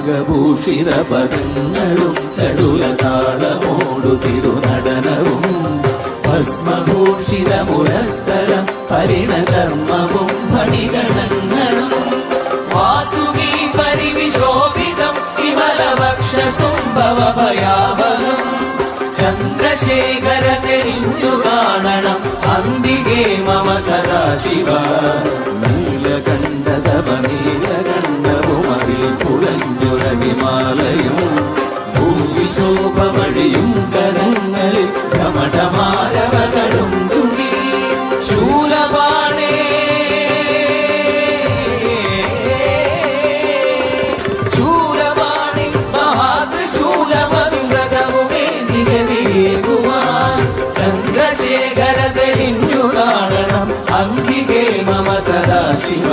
നാഗഭൂഷിത പദങ്ങളും ചടുലതാളമോടു തിരുനടനവും ഭസ്മഭൂഷിത മുരസ്തരം പരിണധർമ്മവും ഫണിഗണങ്ങളും വാസുകി പരിവിശോഭിതം വിമലവക്ഷസുംഭവഭയാവനം ചന്ദ്രശേഖര തെളിഞ്ഞു കാണണം അന്തികേ മമ സദാശിവ നീലകണ്ഠതപനീലകണ്ഠവുമതിൽ കുളഞ്ഞുര ഹിമാലയം ഭൂവിശോഭമടിയും കരങ്ങളിൽ കമടമാരവകളും തുണി ശൂലപാണേ ശൂലപാണി മഹാത്രിശൂലമന്ത്രകവുമേ നിഗതിയേകുവാൻ ചന്ദ്രശേഖര തെളിഞ്ഞു കാണണം അംഗികേ മമ സദാശിവ